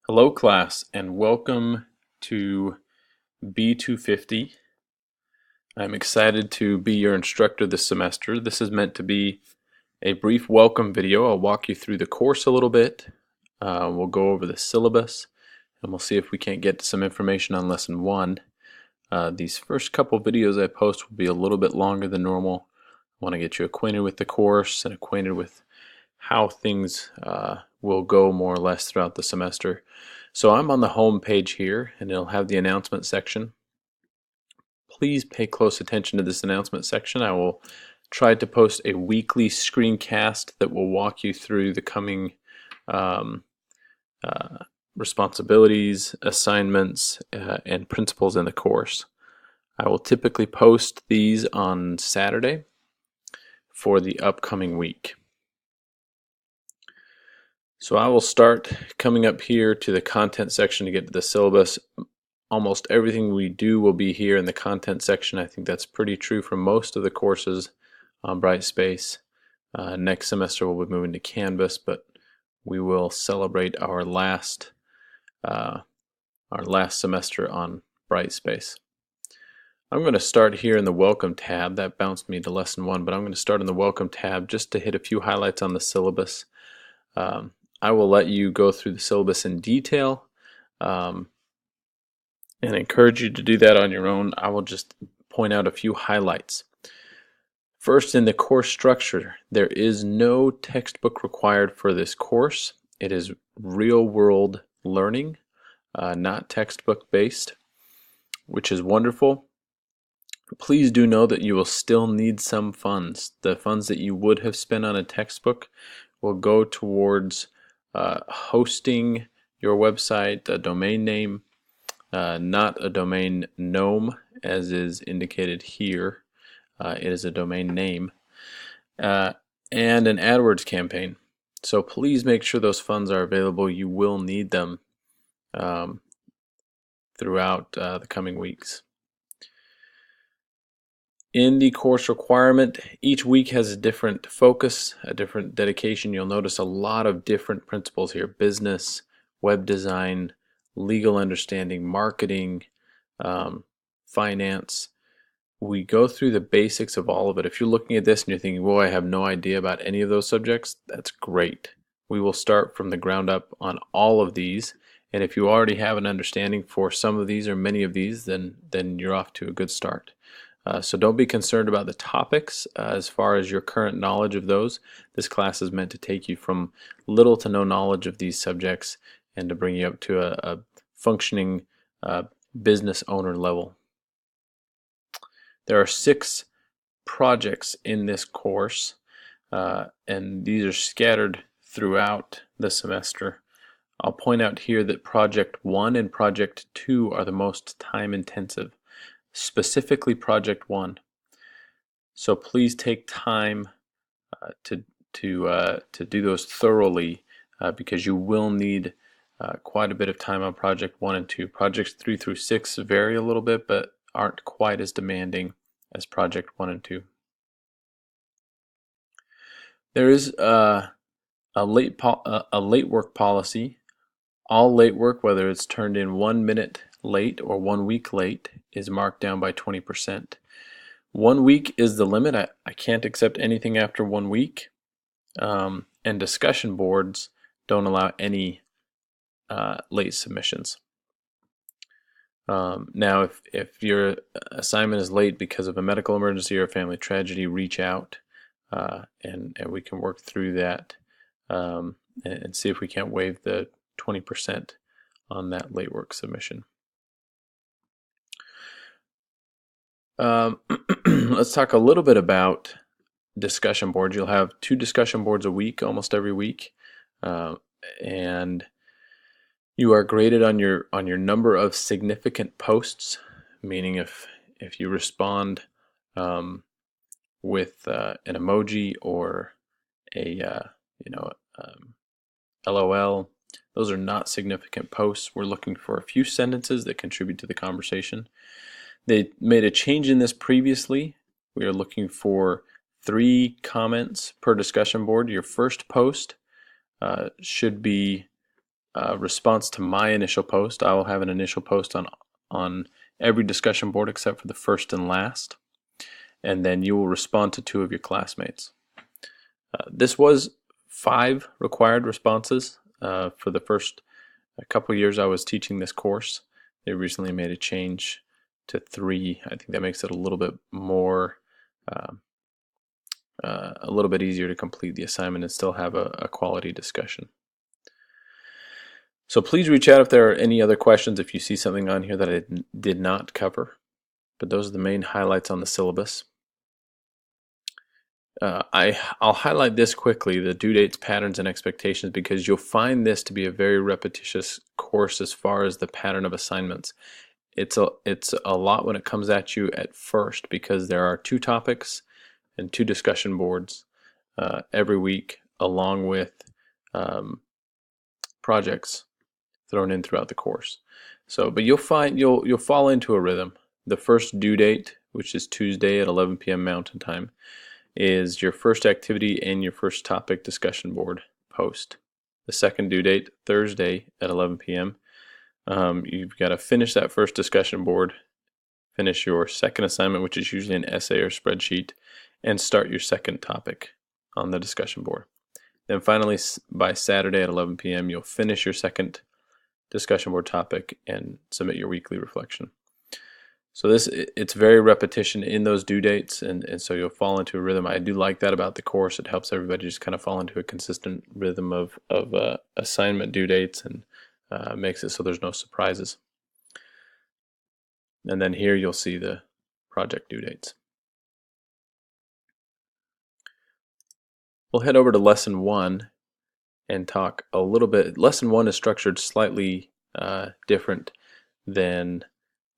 Hello class and welcome to B250. I'm excited to be your instructor this semester. This is meant to be a brief welcome video. I'll walk you through the course a little bit. We'll go over the syllabus and we'll see if we can't get some information on lesson 1. These first couple videos I post will be a little bit longer than normal. I want to get you acquainted with the course and acquainted with how things will go more or less throughout the semester. So I'm on the home page here and it'll have the announcement section. Please pay close attention to this announcement section. I will try to post a weekly screencast that will walk you through the coming responsibilities, assignments, and principles in the course. I will typically post these on Saturday for the upcoming week. So I will start coming up here to the content section to get to the syllabus. Almost everything we do will be here in the content section. I think that's pretty true for most of the courses on Brightspace. Next semester we'll be moving to Canvas, but we will celebrate our last semester on Brightspace. I'm going to start here in the Welcome tab. That bounced me to lesson 1, but I'm going to start in the Welcome tab just to hit a few highlights on the syllabus. I will let you go through the syllabus in detail and encourage you to do that on your own. I will just point out a few highlights. First, in the course structure, there is no textbook required for this course. It is real-world learning, not textbook based, which is wonderful. Please do know that you will still need some funds. The funds that you would have spent on a textbook will go towards hosting your website, a domain name, not a domain nome as is indicated here. It is a domain name, and an AdWords campaign. So please make sure those funds are available. You will need them throughout the coming weeks. In the course requirement, each week has a different focus, a different dedication. You'll notice a lot of different principles here: business, web design, legal understanding, marketing, finance. We go through the basics of all of it. If you're looking at this and you're thinking, whoa, I have no idea about any of those subjects, that's great. We will start from the ground up on all of these. And if you already have an understanding for some of these or many of these, then you're off to a good start. So don't be concerned about the topics as far as your current knowledge of those. This class is meant to take you from little to no knowledge of these subjects and to bring you up to a functioning business owner level. There are 6 projects in this course, and these are scattered throughout the semester. I'll point out here that Project 1 and Project 2 are the most time intensive. Specifically Project 1. So please take time to do those thoroughly because you will need quite a bit of time on Project 1 and 2. Projects 3 through 6 vary a little bit but aren't quite as demanding as Project 1 and 2. There is a late work policy. All late work, whether it's turned in 1 minute late or 1 week late, is marked down by 20%. 1 week is the limit. I can't accept anything after 1 week. And discussion boards don't allow any late submissions. Now, if your assignment is late because of a medical emergency or a family tragedy, reach out and we can work through that and see if we can't waive the 20% on that late work submission. Let's talk a little bit about discussion boards. You'll have 2 discussion boards a week, almost every week, and you are graded on your number of significant posts. Meaning, if you respond with an emoji or a LOL, those are not significant posts. We're looking for a few sentences that contribute to the conversation. They made a change in this previously. We are looking for 3 comments per discussion board. Your first post should be response to my initial post. I will have an initial post on every discussion board except for the first and last, and then you will respond to 2 of your classmates. This was 5 required responses for the first couple years I was teaching this course. They recently made a change to 3. I think that makes it a little bit more, a little bit easier to complete the assignment and still have a quality discussion. So please reach out if there are any other questions, if you see something on here that I did not cover. But those are the main highlights on the syllabus. I'll highlight this quickly, the due dates, patterns, and expectations, because you'll find this to be a very repetitious course as far as the pattern of assignments. It's a lot when it comes at you at first, because there are 2 topics and 2 discussion boards every week, along with projects thrown in throughout the course. So, but you'll find you'll fall into a rhythm. The first due date, which is Tuesday at 11 p.m. Mountain Time, is your first activity and your first topic discussion board post. The second due date, Thursday at 11 p.m. You've got to finish that first discussion board, finish your second assignment, which is usually an essay or spreadsheet, and start your second topic on the discussion board. Then finally, by Saturday at 11 p.m., you'll finish your second discussion board topic and submit your weekly reflection. So it's very repetition in those due dates, and so you'll fall into a rhythm. I do like that about the course. It helps everybody just kind of fall into a consistent rhythm of assignment due dates, and makes it so there's no surprises. And then here you'll see the project due dates. We'll head over to lesson 1 and talk a little bit. Lesson 1 is structured slightly different than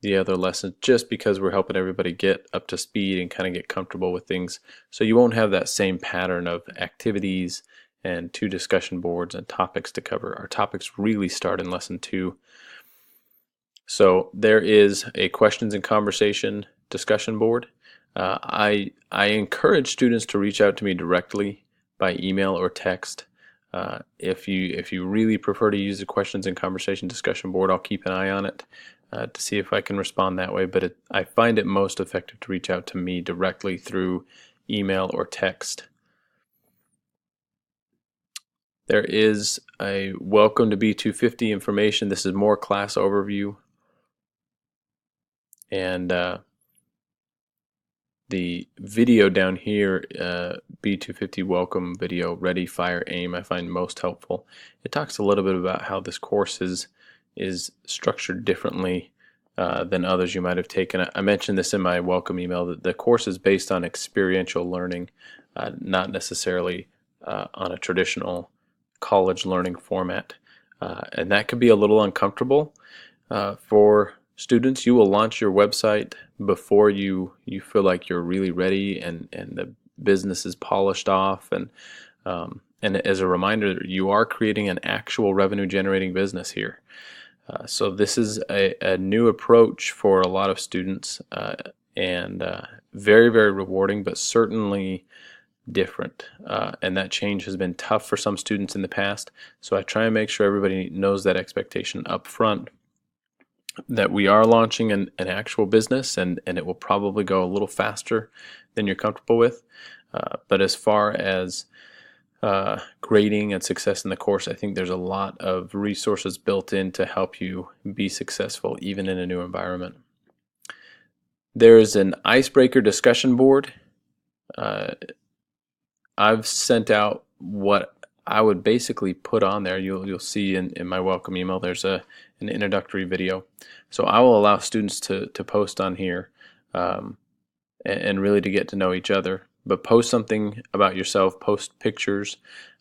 the other lessons, just because we're helping everybody get up to speed and kind of get comfortable with things. So you won't have that same pattern of activities and 2 discussion boards and topics to cover. Our topics really start in lesson 2. So there is a questions and conversation discussion board. I encourage students to reach out to me directly by email or text. If you really prefer to use the questions and conversation discussion board, I'll keep an eye on it to see if I can respond that way. But I find it most effective to reach out to me directly through email or text. There is a welcome to B250 information. This is more class overview. And the video down here, B250 welcome video, ready, fire, aim, I find most helpful. It talks a little bit about how this course is structured differently than others you might have taken. I mentioned this in my welcome email, that the course is based on experiential learning, not necessarily on a traditional college learning format. And that could be a little uncomfortable for students. You will launch your website before you feel like you're really ready and the business is polished off. And as a reminder, you are creating an actual revenue generating business here. So this is a new approach for a lot of students, and very, very rewarding, but certainly different. And that change has been tough for some students in the past. So I try and make sure everybody knows that expectation up front, that we are launching an actual business, and it will probably go a little faster than you're comfortable with. But as far as grading and success in the course, I think there's a lot of resources built in to help you be successful even in a new environment. There's an icebreaker discussion board. I've sent out what I would basically put on there. You'll see in my welcome email there's an introductory video. So I will allow students to post on here and really to get to know each other. But post something about yourself, post pictures.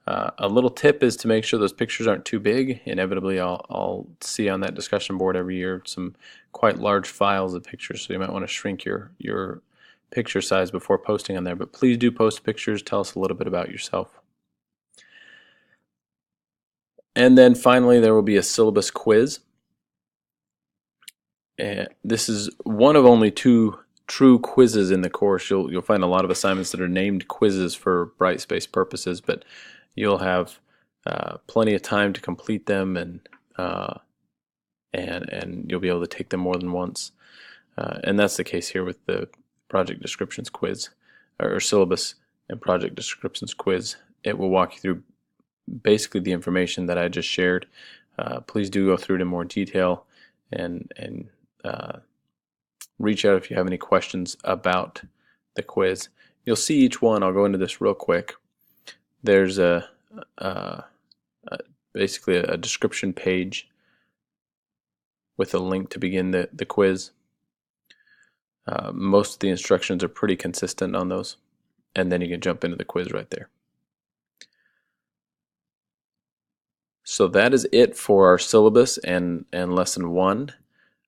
A little tip is to make sure those pictures aren't too big. Inevitably, I'll see on that discussion board every year some quite large files of pictures, so you might want to shrink your picture size before posting on there. But please do post pictures. Tell us a little bit about yourself. And then finally, there will be a syllabus quiz. And this is one of only 2 true quizzes in the course. You'll find a lot of assignments that are named quizzes for Brightspace purposes, but you'll have plenty of time to complete them, and you'll be able to take them more than once. And that's the case here with the project descriptions quiz, or syllabus and project descriptions quiz. It will walk you through basically the information that I just shared. Please do go through it in more detail, and reach out if you have any questions about the quiz. You'll see each one. I'll go into this real quick. There's basically a description page with a link to begin the quiz. Most of the instructions are pretty consistent on those, and then you can jump into the quiz right there. So that is it for our syllabus and lesson 1.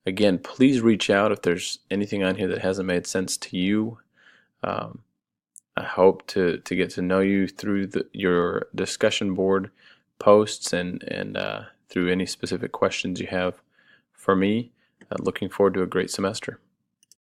Again, please reach out if there's anything on here that hasn't made sense to you. I hope to get to know you through your discussion board posts and through any specific questions you have for me. Looking forward to a great semester.